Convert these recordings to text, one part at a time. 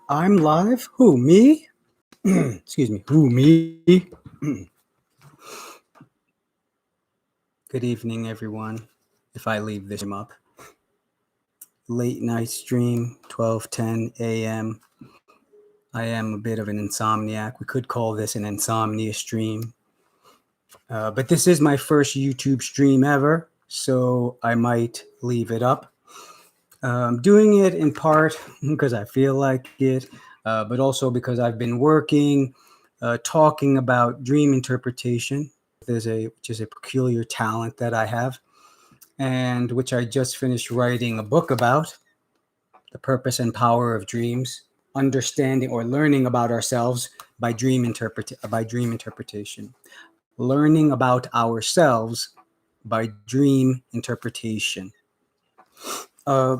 I'm live? Who, me? Excuse me. Who, me? Good evening, everyone. If I leave this up. Late night stream, 12:10 a.m. I am a bit of an insomniac. We could call this an insomnia stream. But this is my first YouTube stream ever, so I might leave it up. Doing it in part because I feel like it, but also because I've been working, talking about dream interpretation. Which is a peculiar talent that I have, and which I just finished writing a book about, the purpose and power of dreams, understanding or learning about ourselves by dream interpretation, learning about ourselves by dream interpretation.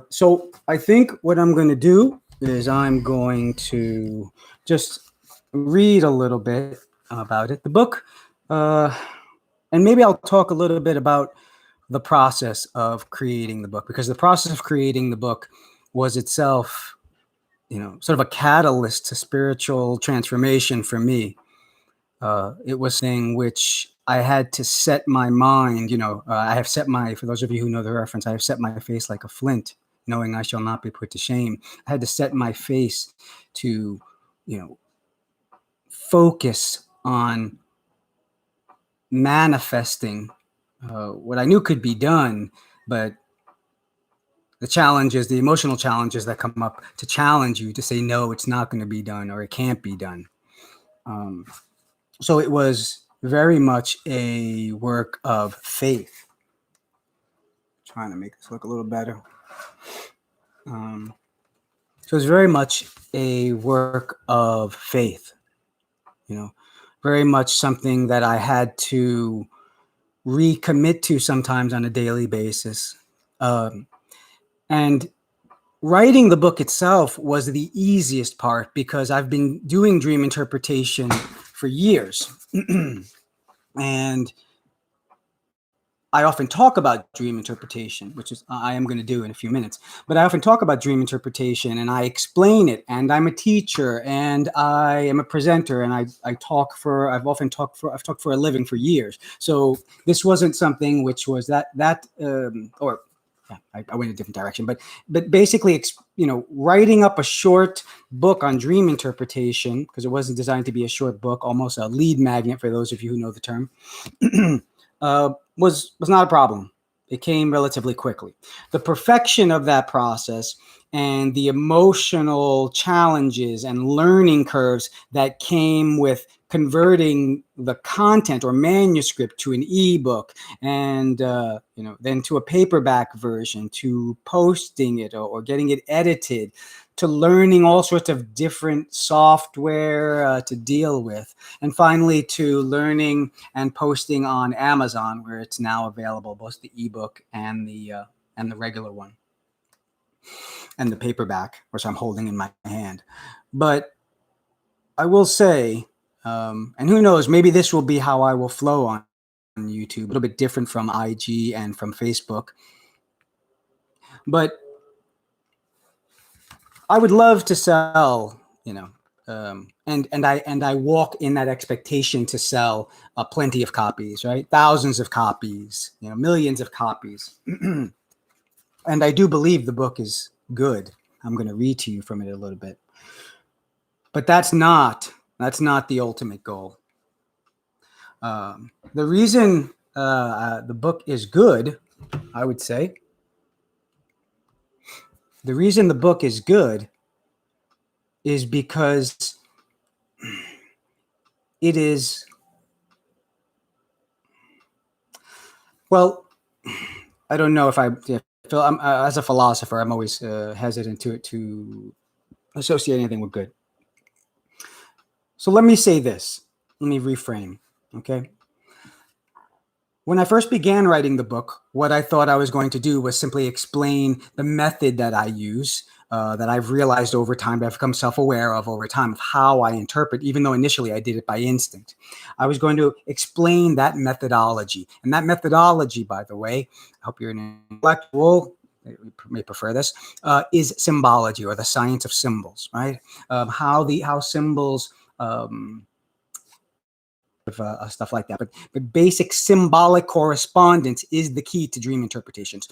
So I think what I'm going to do is I'm going to just read a little bit about it. The book, and maybe I'll talk a little bit about the process of creating the book, because the process of creating the book was itself, sort of a catalyst to spiritual transformation for me. It was something which I had to set my mind, for those of you who know the reference, I have set my face like a flint, knowing I shall not be put to shame. I had to set my face to, focus on manifesting what I knew could be done, but the emotional challenges that come up to challenge you to say, no, it's not going to be done, or it can't be done. So it was very much a work of faith. Trying to make this look a little better. So it's very much a work of faith, very much something that I had to recommit to sometimes on a daily basis. And writing the book itself was the easiest part, because I've been doing dream interpretation for years. And I often talk about dream interpretation, which is I am going to do in a few minutes. But I often talk about dream interpretation, and I explain it. And I'm a teacher, and I am a presenter, and I've talked for a living for years. So this wasn't something which was I went in a different direction. But basically, writing up a short book on dream interpretation, because it wasn't designed to be a short book, almost a lead magnet for those of you who know the term. Was not a problem. It came relatively quickly. The perfection of that process and the emotional challenges and learning curves that came with converting the content or manuscript to an ebook, and then to a paperback version, to posting it or getting it edited, to learning all sorts of different software to deal with, and finally to learning and posting on Amazon, where it's now available, both the ebook and the regular one, and the paperback, which I'm holding in my hand. But I will say, and who knows, maybe this will be how I will flow on YouTube, a little bit different from IG and from Facebook. But I would love to sell, and I walk in that expectation to sell plenty of copies, right? Thousands of copies, millions of copies. And I do believe the book is good. I'm going to read to you from it a little bit. But that's not the ultimate goal. The reason the book is good, I would say, the reason the book is good is because it is, well, I don't know if as a philosopher, I'm always hesitant to associate anything with good. So let me say this. Let me reframe, okay? When I first began writing the book, what I thought I was going to do was simply explain the method that I use, that I've realized over time, that I've become self-aware of over time, of how I interpret, even though initially I did it by instinct. I was going to explain that methodology. And that methodology, by the way, I hope you're an intellectual, we may prefer this, is symbology, or the science of symbols, right? How symbols, stuff like that. But basic symbolic correspondence is the key to dream interpretations.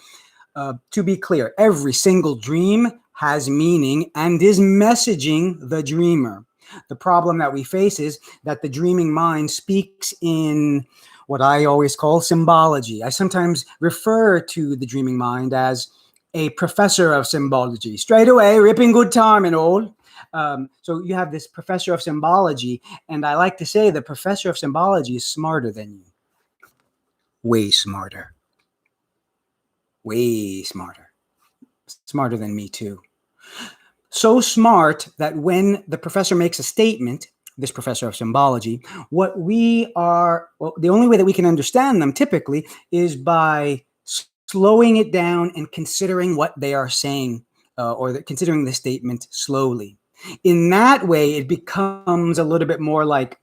To be clear, every single dream has meaning and is messaging the dreamer. The problem that we face is that the dreaming mind speaks in what I always call symbology. I sometimes refer to the dreaming mind as a professor of symbology. Straight away, ripping good time and all. So you have this professor of symbology, and I like to say the professor of symbology is smarter than you. Way smarter. Way smarter. Smarter than me too. So smart that when the professor makes a statement, this professor of symbology, the only way that we can understand them typically is by slowing it down and considering what they are saying, considering the statement slowly. In that way, it becomes a little bit more like,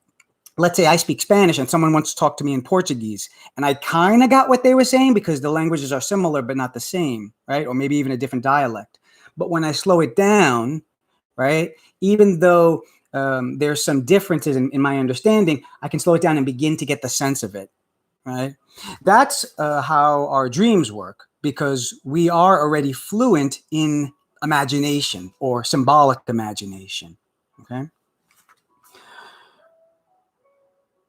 let's say I speak Spanish and someone wants to talk to me in Portuguese, and I kind of got what they were saying because the languages are similar but not the same, right? Or maybe even a different dialect. But when I slow it down, right, even though there's some differences in my understanding, I can slow it down and begin to get the sense of it, right? That's how our dreams work, because we are already fluent in imagination or symbolic imagination, okay?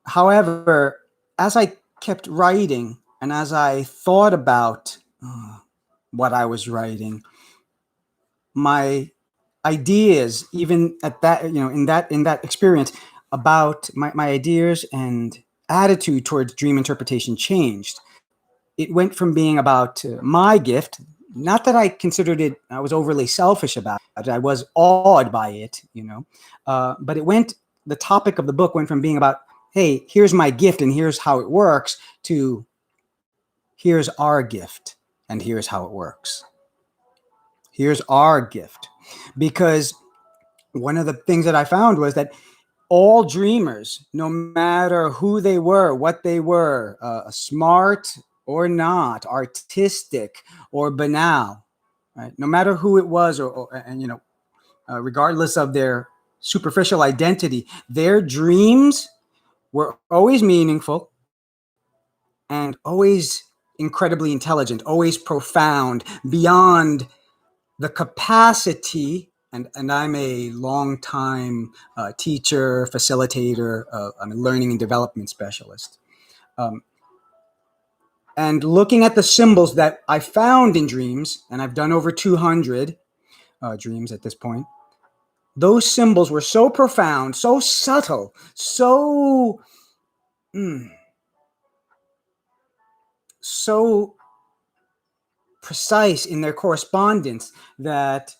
However, as I kept writing and as I thought about what I was writing, my ideas, even at that, in that experience, about my ideas and attitude towards dream interpretation changed. It went from being about my gift, not that I considered it, I was overly selfish about it. I was awed by it, but the topic of the book went from being about, hey, here's my gift and here's how it works, to here's our gift and here's how it works. Here's our gift. Because one of the things that I found was that all dreamers, no matter who they were, what they were, smart or not, artistic or banal, right? No matter who it was, regardless of their superficial identity, their dreams were always meaningful and always incredibly intelligent, always profound, beyond the capacity. And I'm a long-time teacher, facilitator, I'm a learning and development specialist. And looking at the symbols that I found in dreams, and I've done over 200 dreams at this point, those symbols were so profound, so subtle, so precise in their correspondence that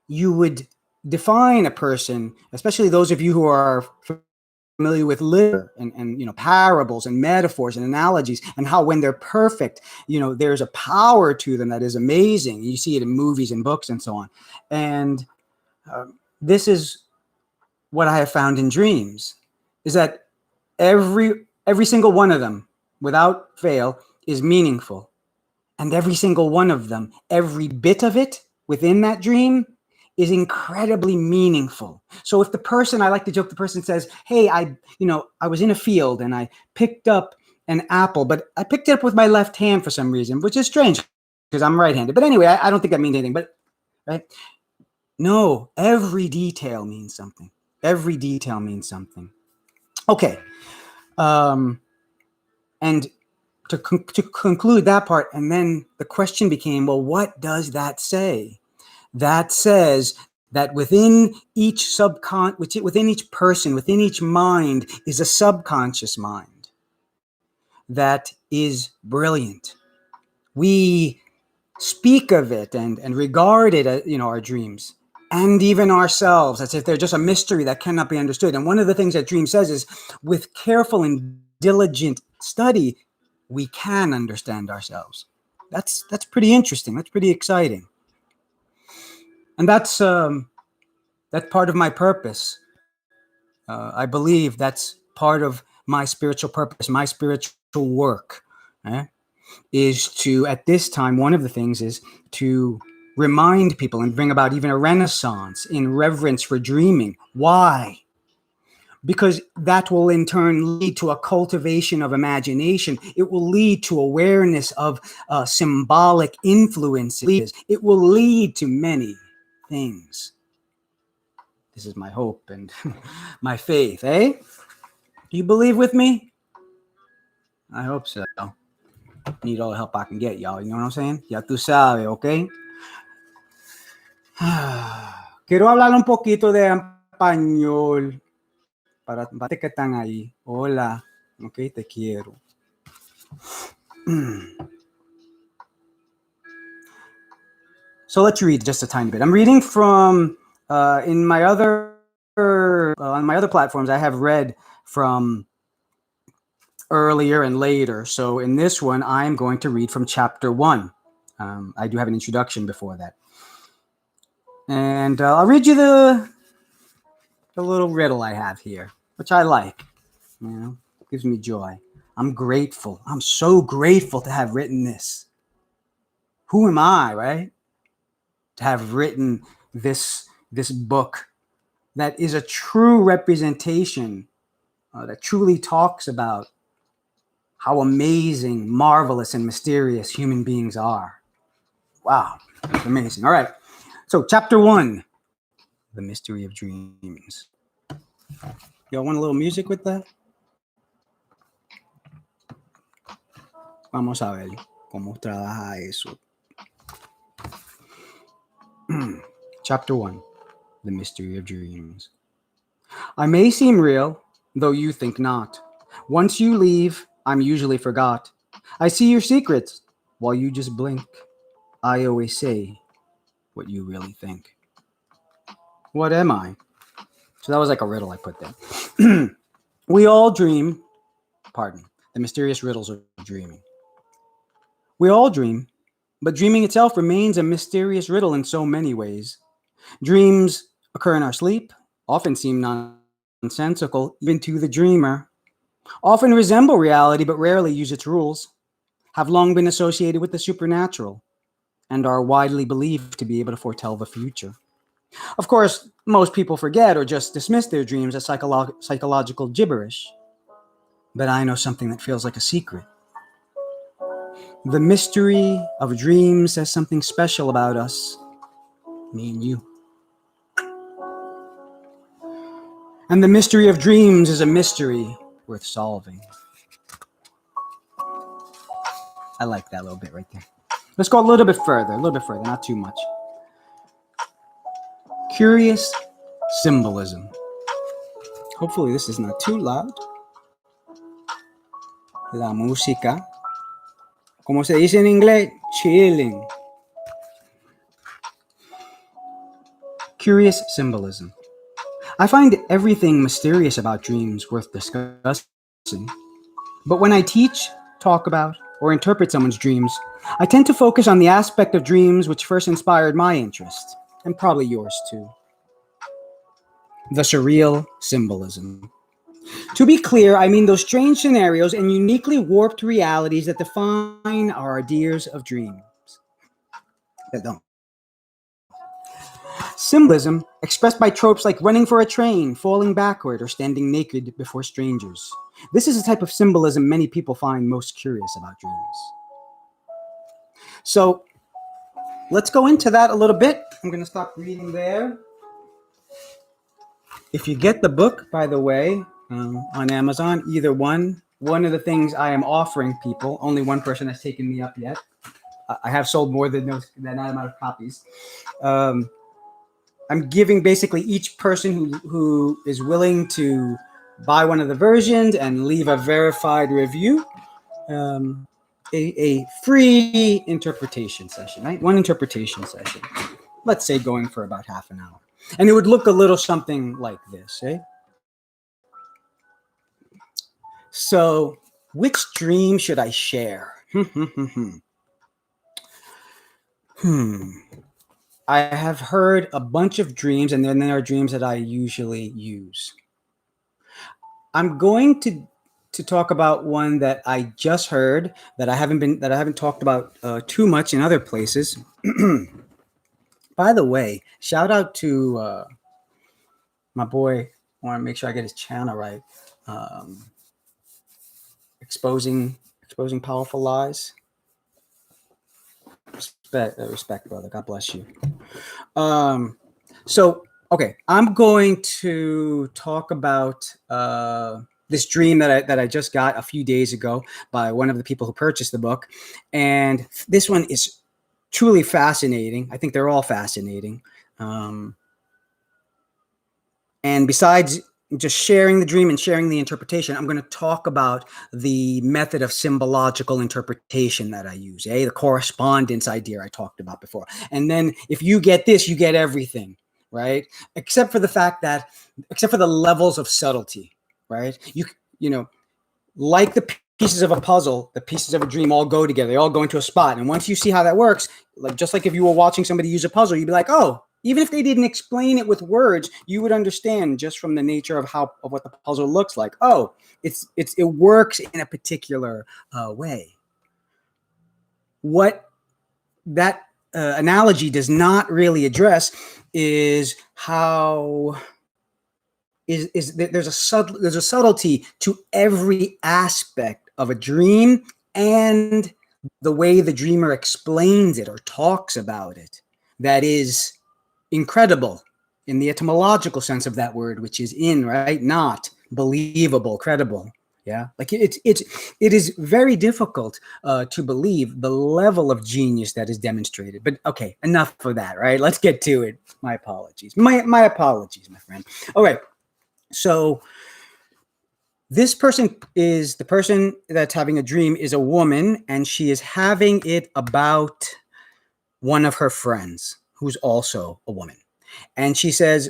you would define a person, especially those of you who are familiar with literature and parables and metaphors and analogies, and how when they're perfect, there's a power to them that is amazing. You see it in movies and books and so on. And this is what I have found in dreams, is that every single one of them, without fail, is meaningful. And every single one of them, every bit of it within that dream, is incredibly meaningful. So if I like to joke, the person says, hey, I was in a field and I picked up an apple, but I picked it up with my left hand for some reason, which is strange because I'm right-handed. But anyway, I don't think that means anything, but right? No, every detail means something. Every detail means something. Okay. And to conclude that part, and then the question became, well, what does that say? That says that within each within each person, within each mind, is a subconscious mind that is brilliant. We speak of it and regard it as, our dreams, and even ourselves, as if they're just a mystery that cannot be understood. And one of the things that dream says is, with careful and diligent study, we can understand ourselves. That's pretty interesting. That's pretty exciting. And that's part of my purpose. I believe that's part of my spiritual purpose, my spiritual work. is to, at this time, one of the things is to remind people and bring about even a renaissance in reverence for dreaming. Why? Because that will in turn lead to a cultivation of imagination. It will lead to awareness of symbolic influences. It will lead to many things. This is my hope and my faith, eh? Do you believe with me? I hope so. Need all the help I can get, y'all. You know what I'm saying? Ya tú sabes, ¿ok? Quiero hablar un poquito de español para que están ahí. Hola, ok, te quiero. So let's read just a tiny bit. I'm reading from in my other on my other platforms. I have read from earlier and later. So in this one, I'm going to read from chapter 1. I do have an introduction before that, and I'll read you the little riddle I have here, which I like. You know, gives me joy. I'm grateful. I'm so grateful to have written this. Who am I, right? To have written this book that is a true representation, that truly talks about how amazing, marvelous, and mysterious human beings are. Wow, that's amazing. All right, so chapter 1, the mystery of dreams. Y'all want a little music with that? Vamos a ver cómo trabaja eso. Chapter 1, the mystery of dreams. I may seem real, though you think not. Once you leave, I'm usually forgot. I see your secrets while you just blink. I always say what you really think. What am I? So that was like a riddle I put there. We all dream. Pardon. The mysterious riddles of dreaming. We all dream, but dreaming itself remains a mysterious riddle in so many ways. Dreams occur in our sleep, often seem nonsensical even to the dreamer, often resemble reality but rarely use its rules, have long been associated with the supernatural, and are widely believed to be able to foretell the future. Of course, most people forget or just dismiss their dreams as psychological gibberish. But I know something that feels like a secret. The mystery of dreams says something special about us, me and you. And the mystery of dreams is a mystery worth solving. I like that little bit right there. Let's go a little bit further, not too much. Curious symbolism. Hopefully this is not too loud. La música. Como se dice en inglés, chilling. Curious symbolism. I find everything mysterious about dreams worth discussing. But when I teach, talk about, or interpret someone's dreams, I tend to focus on the aspect of dreams which first inspired my interest, and probably yours too. The surreal symbolism. To be clear, I mean those strange scenarios and uniquely warped realities that define our ideas of dreams. Symbolism expressed by tropes like running for a train, falling backward, or standing naked before strangers. This is a type of symbolism many people find most curious about dreams. So let's go into that a little bit. I'm going to stop reading there. If you get the book, by the way, on Amazon, either one of the things I am offering people, only one person has taken me up yet. I have sold more than that amount of copies. I'm giving basically each person who is willing to buy one of the versions and leave a verified review, a free interpretation session, right? One interpretation session. Let's say going for about half an hour. And it would look a little something like this, eh? So, which dream should I share? I have heard a bunch of dreams, and then there are dreams that I usually use. I'm going to to talk about one that I just heard that I haven't talked about too much in other places. By the way, shout out to my boy. I want to make sure I get his channel right. Um, exposing powerful lies. Respect, brother. God bless you. So okay, I'm going to talk about this dream that I just got a few days ago by one of the people who purchased the book, and this one is truly fascinating. I think they're all fascinating. And besides just sharing the dream and sharing the interpretation, I'm going to talk about the method of symbological interpretation that I use, the correspondence idea I talked about before. And then if you get this, you get everything, right? Except for the levels of subtlety, right? You know, like the pieces of a puzzle, the pieces of a dream all go together. They all go into a spot. And once you see how that works, just like if you were watching somebody use a puzzle, you'd be like, oh, even if they didn't explain it with words, you would understand just from the nature of what the puzzle looks like. Oh, it works in a particular way. What that analogy does not really address is how there's a subtlety to every aspect of a dream and the way the dreamer explains it or talks about it that is incredible in the etymological sense of that word, which is right? Not believable, credible. Yeah, like it is very difficult to believe the level of genius that is demonstrated. But okay, enough for that, right? Let's get to it. My apologies. My apologies, my friend. All right. So this person is the person that's having a dream is a woman, and she is having it about one of her friends who's also a woman. And she says,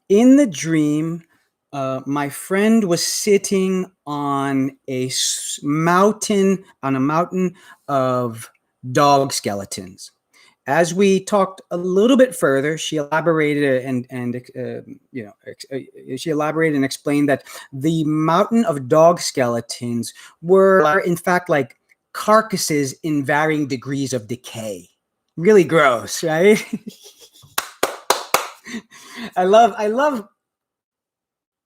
in the dream, my friend was sitting on a mountain of dog skeletons. As we talked a little bit further, she elaborated she elaborated and explained that the mountain of dog skeletons were in fact like carcasses in varying degrees of decay. Really gross, right? I love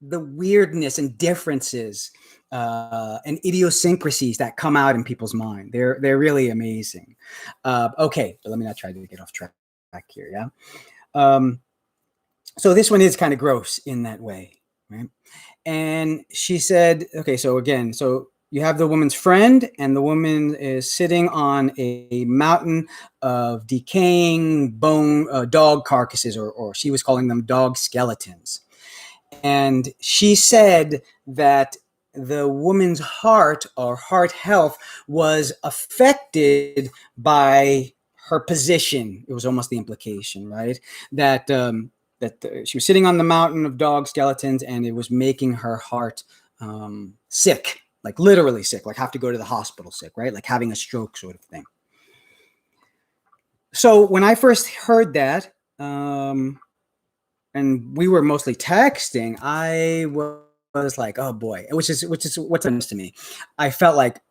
the weirdness and differences and idiosyncrasies that come out in people's mind. They're really amazing. Okay, but let me not try to get off track here. Yeah. So this one is kind of gross in that way, right? And she said, okay, so you have the woman's friend, and the woman is sitting on a mountain of decaying bone dog carcasses, or she was calling them dog skeletons. And she said that the woman's heart or heart health was affected by her position. It was almost the implication, right? That she was sitting on the mountain of dog skeletons, and it was making her heart sick, like literally sick, like have to go to the hospital sick, right? Like having a stroke sort of thing. So when I first heard that, and we were mostly texting, I was like, oh boy, which is what's happens to me. I felt like,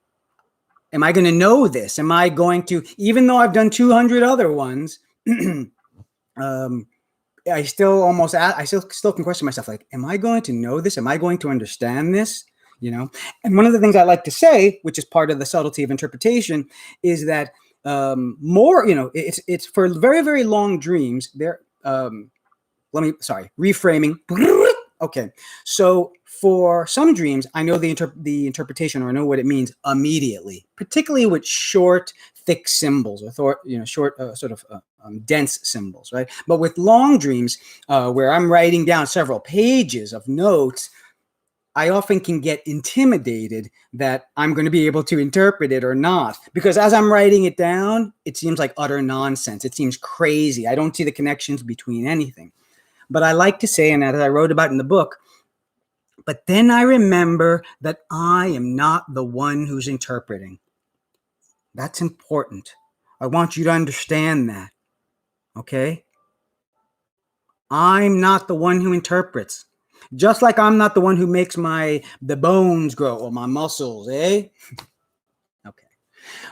am I going to know this? Am I going to, even though I've done 200 other ones, I still can question myself, like, am I going to know this? Am I going to understand this? And one of the things I like to say, which is part of the subtlety of interpretation, is that it's for very, very long dreams. Reframing. Okay, so for some dreams, I know the interpretation, or I know what it means immediately, particularly with short, thick symbols, or short, dense symbols, right? But with long dreams, where I'm writing down several pages of notes, I often can get intimidated that I'm going to be able to interpret it or not, because as I'm writing it down, it seems like utter nonsense. It seems crazy. I don't see the connections between anything. But I like to say, and as I wrote about in the book, but then I remember that I am not the one who's interpreting. That's important. I want you to understand that. Okay? I'm not the one who interprets. Just like I'm not the one who makes the bones grow or my muscles, eh? Okay.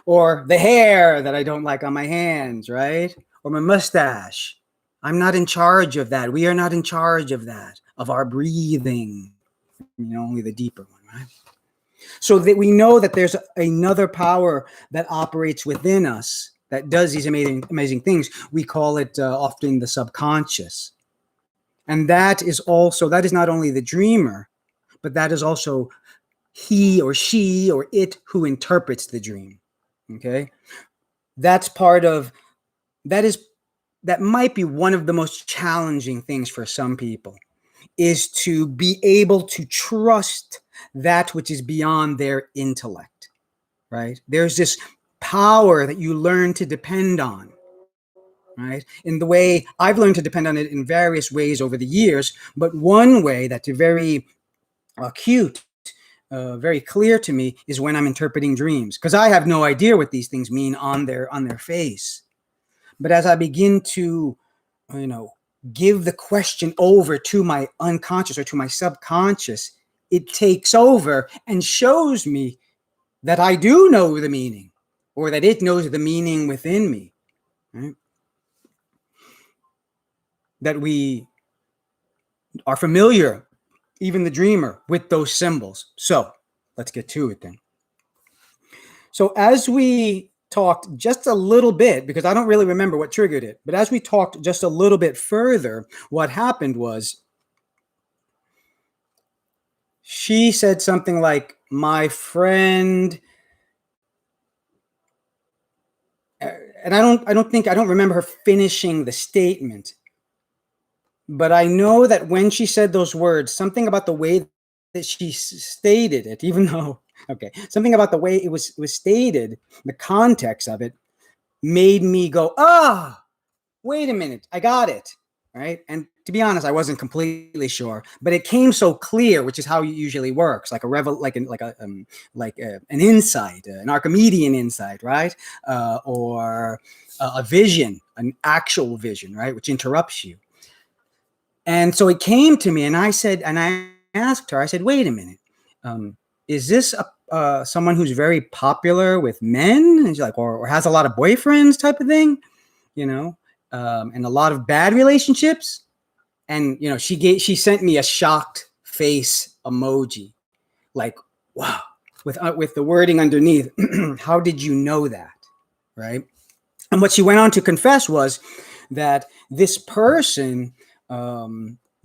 Or the hair that I don't like on my hands, right? Or my mustache. I'm not in charge of that. We are not in charge of that, of our breathing. Only the deeper one, right? So that we know that there's another power that operates within us that does these amazing things. We call it often the subconscious. And that is not only the dreamer, but that is also he or she or it who interprets the dream. Okay. That might be one of the most challenging things for some people, is to be able to trust that which is beyond their intellect, right? There's this power that you learn to depend on, right? In the way I've learned to depend on it in various ways over the years, but one way that's very acute, very clear to me, is when I'm interpreting dreams, because I have no idea what these things mean on their face. But as I begin to, give the question over to my unconscious or to my subconscious, it takes over and shows me that I do know the meaning, or that it knows the meaning within me, right? That we are familiar, even the dreamer, with those symbols. So let's get to it then. So as we talked just a little bit, because I don't really remember what triggered it, but as we talked just a little bit further, what happened was she said something like, my friend, and I don't remember her finishing the statement, but I know that when she said those words, something about the way that she stated it, even though, something about the way it was stated, the context of it, made me go, wait a minute, I got it, right? And to be honest, I wasn't completely sure, but it came so clear, which is how it usually works, like an insight, an Archimedean insight, right? Or a vision, an actual vision, right? Which interrupts you. And so it came to me, and I asked her, I said, wait a minute, is this someone who's very popular with men? And she's like, or has a lot of boyfriends type of thing, and a lot of bad relationships. And, she sent me a shocked face emoji, like, wow, with the wording underneath, how did you know that, right? And what she went on to confess was that this person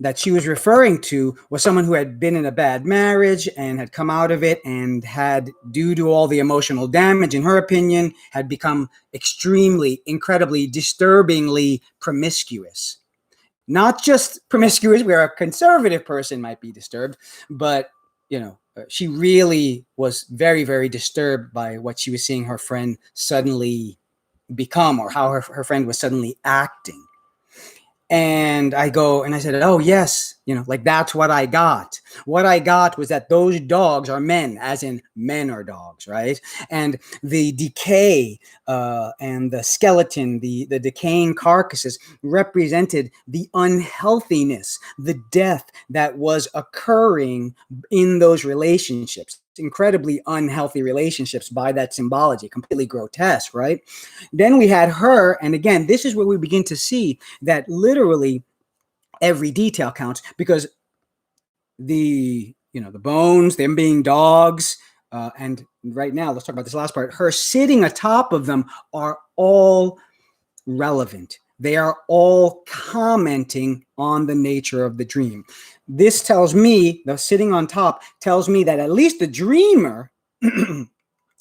that she was referring to was someone who had been in a bad marriage and had come out of it, and had, due to all the emotional damage, in her opinion, had become incredibly, disturbingly promiscuous. Not just promiscuous where a conservative person might be disturbed, but, she really was very, very disturbed by what she was seeing her friend suddenly become, or how her friend was suddenly acting. And I said, oh, yes, that's what I got. What I got was that those dogs are men, as in men are dogs, right? And the decay and the skeleton, the decaying carcasses represented the unhealthiness, the death that was occurring in those relationships. Incredibly unhealthy relationships by that symbology, completely grotesque, right? Then we had her, and again, this is where we begin to see that literally every detail counts, because the bones, them being dogs, and right now, let's talk about this last part, her sitting atop of them, are all relevant. They are all commenting on the nature of the dream. This tells me, the sitting on top tells me that at least the dreamer,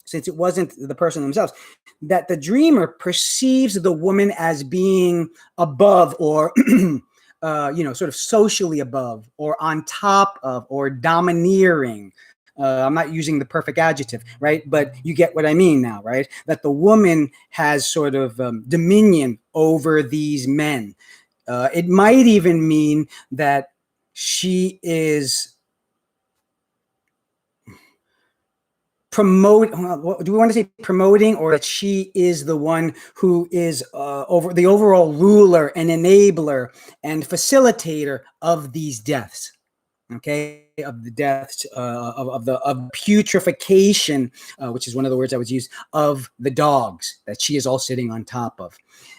since it wasn't the person themselves, that the dreamer perceives the woman as being above, or sort of socially above, or on top of, or domineering. I'm not using the perfect adjective, right? But you get what I mean now, right? That the woman has sort of dominion over these men. It might even mean that she is do we want to say promoting, or that she is the one who is over the overall ruler and enabler and facilitator of these deaths, okay, of the deaths, of putrefaction, which is one of the words that was used, of the dogs that she is all sitting on top of.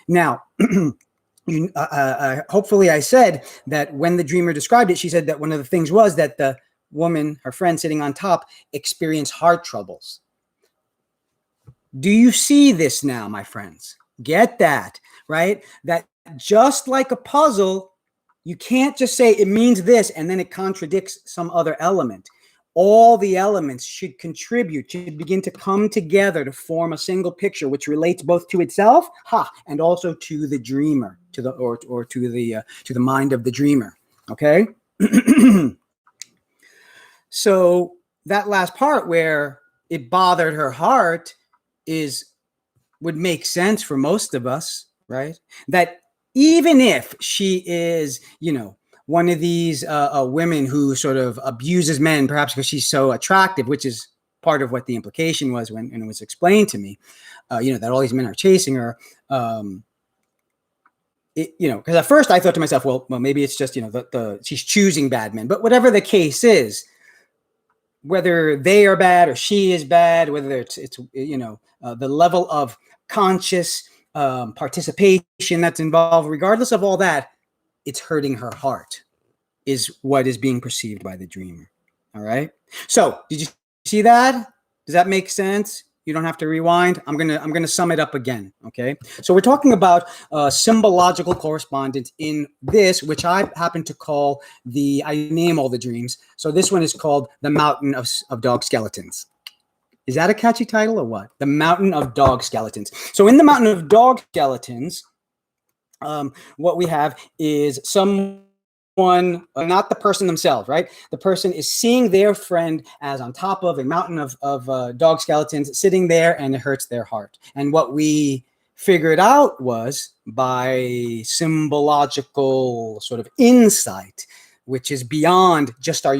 Now, hopefully I said that when the dreamer described it, she said that one of the things was that the woman, her friend sitting on top, experienced heart troubles. Do you see this now, my friends? Get that, right? That just like a puzzle, you can't just say it means this and then it contradicts some other element. All the elements should contribute, should begin to come together to form a single picture, which relates both to itself, and also to the dreamer, to the or to the mind of the dreamer. Okay. So that last part where it bothered her heart would make sense for most of us, right? That even if she is, one of these women who sort of abuses men, perhaps because she's so attractive, which is part of what the implication was when it was explained to me, that all these men are chasing her. Because at first I thought to myself, well, maybe it's just, she's choosing bad men. But whatever the case is, whether they are bad or she is bad, whether it's the level of conscious participation that's involved, regardless of all that, it's hurting her heart is what is being perceived by the dreamer. All right. So did you see that? Does that make sense? You don't have to rewind. I'm gonna sum it up again. Okay. So we're talking about symbological correspondence in this, which I happen to call I name all the dreams. So this one is called The Mountain of Dog Skeletons. Is that a catchy title or what? The Mountain of Dog Skeletons. So in the Mountain of Dog Skeletons, what we have is someone, not the person themselves, right? The person is seeing their friend as on top of a mountain of dog skeletons sitting there, and it hurts their heart. And what we figured out was, by symbological sort of insight, which is beyond our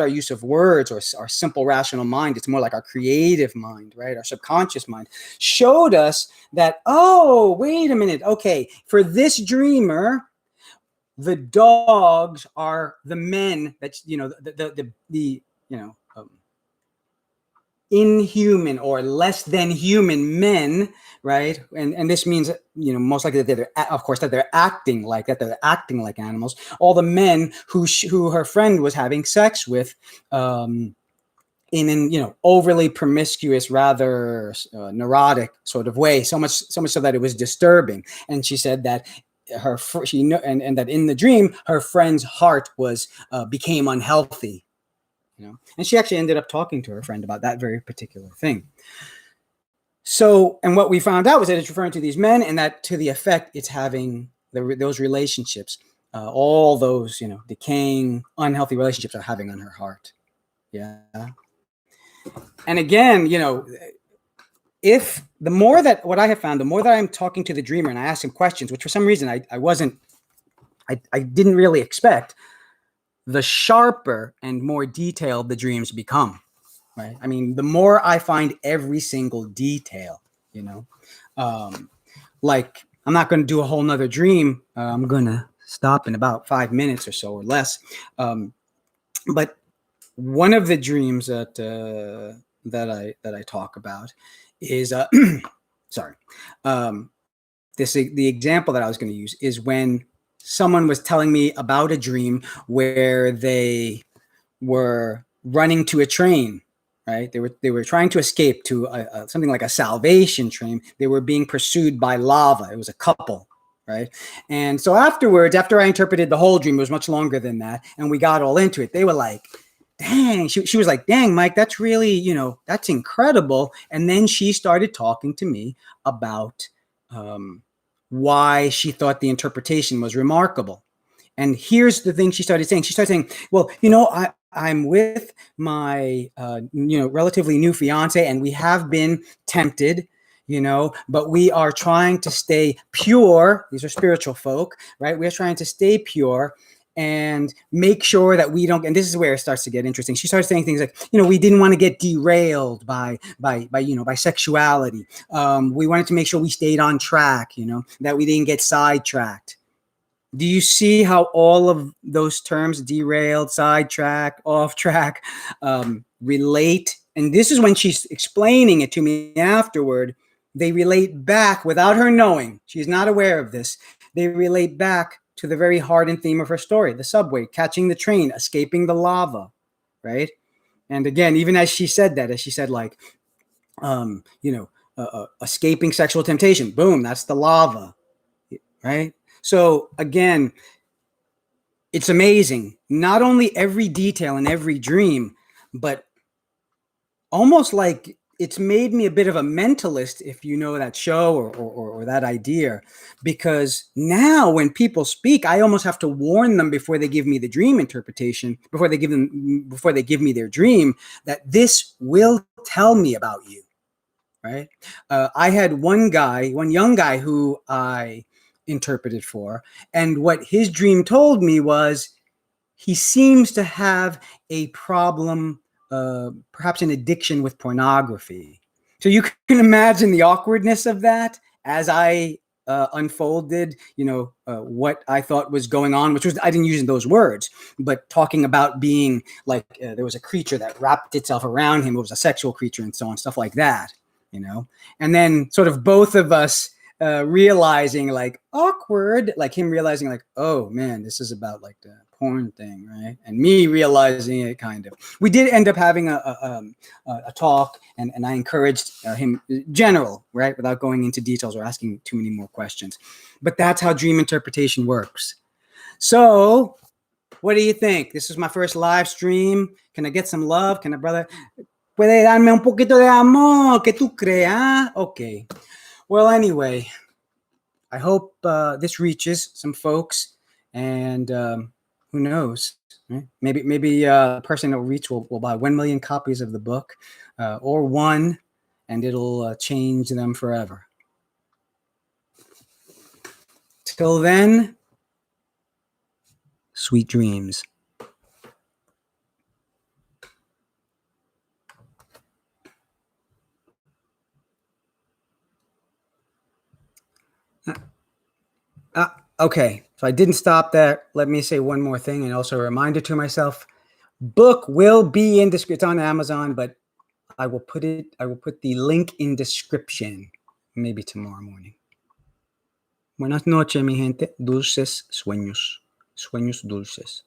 use of words or our simple rational mind. It's more like our creative mind, right? Our subconscious mind showed us that, oh, wait a minute. Okay, for this dreamer, the dogs are the men that, inhuman or less than human men, right? And this means, most likely that they're acting like that. They're acting like animals. All the men who her friend was having sex with, in an overly promiscuous, rather neurotic sort of way. So much so that it was disturbing. And she said that and that in the dream, her friend's heart became unhealthy. And she actually ended up talking to her friend about that very particular thing. So, and what we found out was that it's referring to these men, and that to the effect it's having those relationships, all those, decaying, unhealthy relationships are having on her heart. Yeah. And again, if the more that I'm talking to the dreamer and I ask him questions, which for some reason I didn't really expect, the sharper and more detailed the dreams become, right? I mean, the more I find every single detail, like I'm not going to do a whole nother dream. I'm going to stop in about 5 minutes or so or less. But one of the dreams that I talk about is, the example that I was going to use is when someone was telling me about a dream where they were running to a train, right? They were trying to escape to something like a salvation train. They were being pursued by lava. It was a couple, right? And so afterwards, after I interpreted the whole dream, it was much longer than that, and we got all into it. They were like, dang, she was like, dang, Mike, that's really, that's incredible. And then she started talking to me about why she thought the interpretation was remarkable. And here's the thing she started saying. She started saying, well, I'm with my, relatively new fiance, and we have been tempted, but we are trying to stay pure. These are spiritual folk, right? We are trying to stay pure and make sure that we don't, and this is where it starts to get interesting. She started saying things like, we didn't want to get derailed by sexuality. We wanted to make sure we stayed on track, that we didn't get sidetracked. Do you see how all of those terms, derailed, sidetrack, off track, relate? And this is when she's explaining it to me afterward. They relate back without her knowing. She's not aware of this. They relate back to the very heart and theme of her story, the subway, catching the train, escaping the lava, right? And again, even as she said that, like, escaping sexual temptation, boom, that's the lava, right? So again, it's amazing. Not only every detail in every dream, but almost like it's made me a bit of a mentalist, if you know that show or that idea, because now when people speak, I almost have to warn them before they give me the dream interpretation, before they give me their dream, that this will tell me about you, right? I had one young guy who I interpreted for, and what his dream told me was he seems to have a problem, perhaps an addiction with pornography. So you can imagine the awkwardness of that as I unfolded, what I thought was going on, which was, I didn't use those words, but talking about being like, there was a creature that wrapped itself around him. It was a sexual creature and so on, stuff like that, and then sort of both of us realizing, like, awkward, like him realizing, like, oh man, this is about like the porn thing, right? And me realizing it, kind of. We did end up having a talk, and I encouraged him, general, right, without going into details or asking too many more questions. But that's how dream interpretation works. So what do you think? This is my first live stream. Can I get some love? Can a brother puede darme un poquito de amor? ¿Qué tú crees? Okay. Well, anyway, I hope this reaches some folks, and who knows? Right? Maybe the person it'll reach will buy 1 million copies of the book, or one, and it'll change them forever. Till then, sweet dreams. Okay, so I didn't stop there. Let me say one more thing, and also a reminder to myself. Book will be in description. It's on Amazon, but I will put the link in description, maybe tomorrow morning. Buenas noches, mi gente. Dulces sueños. Sueños dulces.